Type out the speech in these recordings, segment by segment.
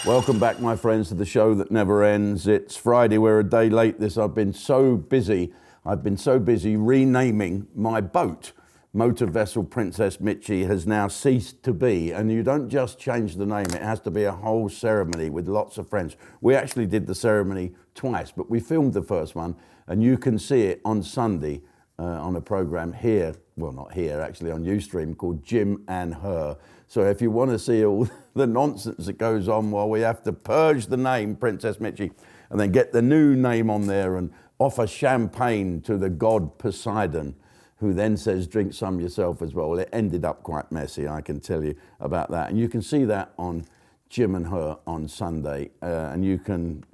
Welcome back, my friends, to the show that never ends. It's Friday. We're a day late. I've been so busy renaming my boat. Motor vessel Princess Mitchie has now ceased to be, and you don't just change the name. It has to be a whole ceremony with lots of friends. We actually did the ceremony twice, but we filmed the first one, and you can see it on Sunday on a program here, well, not here, actually on Ustream, called Jim and Her. So if you want to see all the nonsense that goes on while we have to purge the name Princess Mitchie and then get the new name on there and offer champagne to the god Poseidon, who then says, drink some yourself as well. It ended up quite messy, I can tell you about that. And you can see that on Jim and Her on Sunday. And you can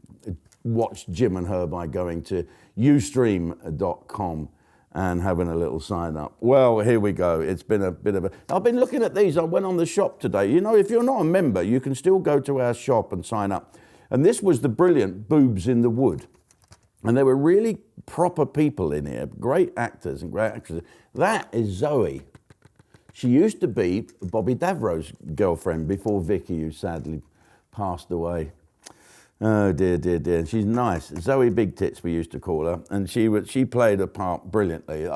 watch Jim and Her by going to ustream.com and having a little sign up. Well, here we go. It's been a bit of a... I've been looking at these. I went on the shop today. You know, if you're not a member, you can still go to our shop and sign up. And this was the brilliant Boobs in the Wood. And there were really proper people in here, great actors and great actresses. That is Zoe. She used to be Bobby Davro's girlfriend before Vicky, who sadly passed away. Oh dear, dear, dear. She's nice. Zoe Big Tits, we used to call her, and she played a part brilliantly.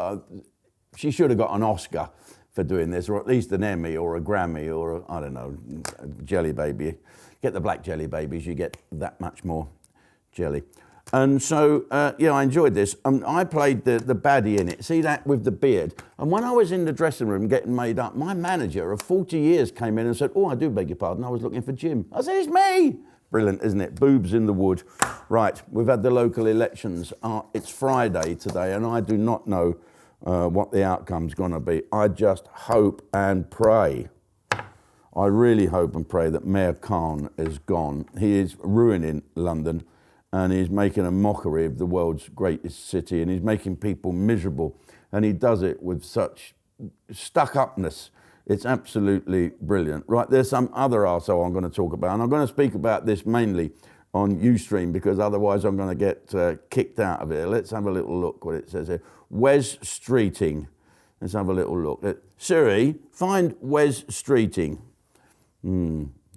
She should have got an Oscar for doing this, or at least an Emmy or a Grammy or I don't know, a jelly baby. Get the black jelly babies, you get that much more jelly. And so, yeah, I enjoyed this. I played the baddie in it. See that with the beard? And when I was in the dressing room getting made up, my manager of 40 years came in and said, oh, I do beg your pardon, I was looking for Jim. I said, it's me. Brilliant, isn't it? Boobs in the Wood. Right, we've had the local elections. It's Friday today, and I do not know what the outcome's going to be. I just hope and pray. I really hope and pray that Mayor Khan is gone. He is ruining London, and he's making a mockery of the world's greatest city, and he's making people miserable, and he does it with such stuck-upness. It's absolutely brilliant. Right, there's some other arsehole I'm going to talk about, and I'm going to speak about this mainly on Ustream because otherwise I'm going to get kicked out of here. Let's have a little look what it says here. Wes Streeting. Let's have a little look. Siri, find Wes Streeting.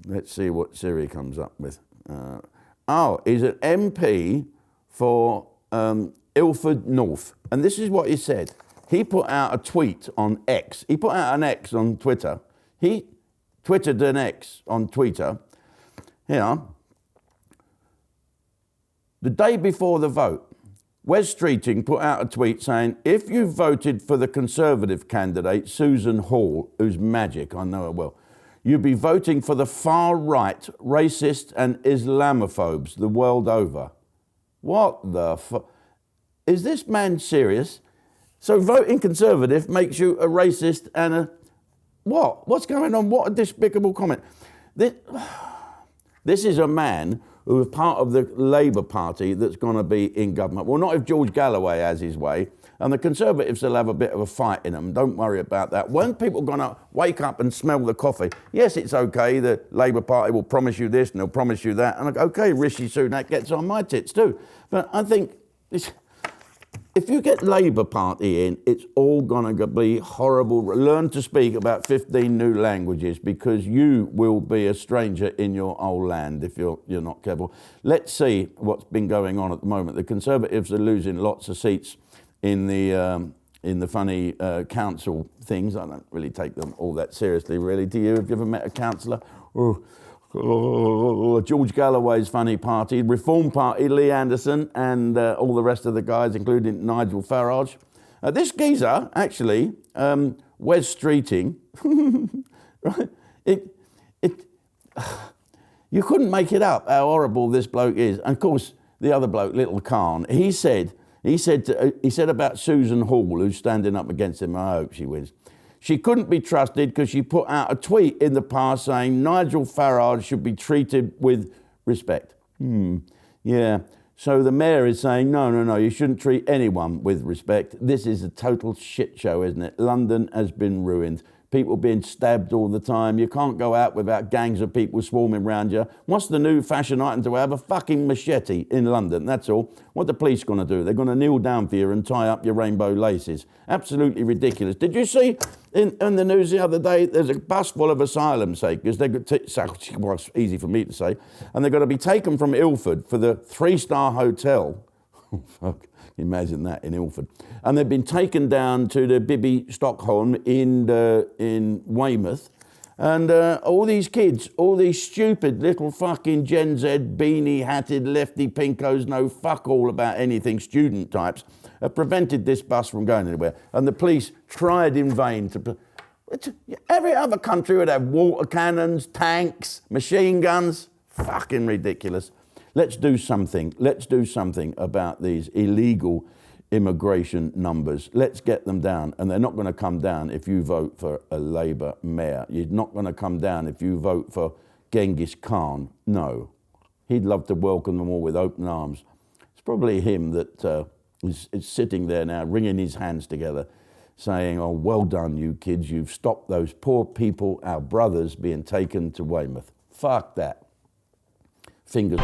Let's see what Siri comes up with. He's an MP for Ilford North, and this is what he said. He put out a tweet on X. He put out an X on Twitter. He twittered an X on Twitter. Here. The day before the vote, Wes Streeting put out a tweet saying, if you voted for the Conservative candidate, Susan Hall, who's magic, I know her well, you'd be voting for the far-right, racist and Islamophobes the world over. What the fuck? Is this man serious? So voting Conservative makes you a racist and a... What? What's going on? What a despicable comment. This is a man who is part of the Labour Party that's going to be in government. Well, not if George Galloway has his way. And the Conservatives will have a bit of a fight in them. Don't worry about that. When people are going to wake up and smell the coffee, yes, it's okay. The Labour Party will promise you this and they'll promise you that. And I go, okay, Rishi Sunak gets on my tits too. But I think... If you get Labour Party in, it's all going to be horrible. Learn to speak about 15 new languages because you will be a stranger in your old land if you're not careful. Let's see what's been going on at the moment. The Conservatives are losing lots of seats in the funny council things. I don't really take them all that seriously, really. Do you? Have you ever met a councillor? George Galloway's funny party, Reform Party, Lee Anderson, and all the rest of the guys, including Nigel Farage. This geezer, actually, Wes Streeting, right? You couldn't make it up how horrible this bloke is. And of course, the other bloke, Little Khan, he said about Susan Hall, who's standing up against him. I hope she wins. She couldn't be trusted because she put out a tweet in the past saying Nigel Farage should be treated with respect. Yeah. So the mayor is saying, no, you shouldn't treat anyone with respect. This is a total shit show, isn't it? London has been ruined. people being stabbed all the time. You can't go out without gangs of people swarming around you. What's the new fashion item to have? A fucking machete in London, that's all. What are the police going to do? They're going to kneel down for you and tie up your rainbow laces. Absolutely ridiculous. Did you see in the news the other day, there's a bus full of asylum seekers. They're well, it's easy for me to say. And they're going to be taken from Ilford for the 3-star hotel. Oh, fuck. Imagine that in Ilford. And they've been taken down to the Bibby Stockholm in Weymouth. And all these kids, all these stupid little fucking Gen Z, beanie-hatted, lefty pinkos, no fuck all about anything student types, have prevented this bus from going anywhere. And the police tried in vain to... Every other country would have water cannons, tanks, machine guns. Fucking ridiculous. Let's do something. Let's do something about these illegal immigration numbers. Let's get them down. And they're not going to come down if you vote for a Labour mayor. You're not going to come down if you vote for Genghis Khan. No. He'd love to welcome them all with open arms. It's probably him that is sitting there now, wringing his hands together, saying, oh, well done, you kids. You've stopped those poor people, our brothers, being taken to Weymouth. Fuck that. Fingers.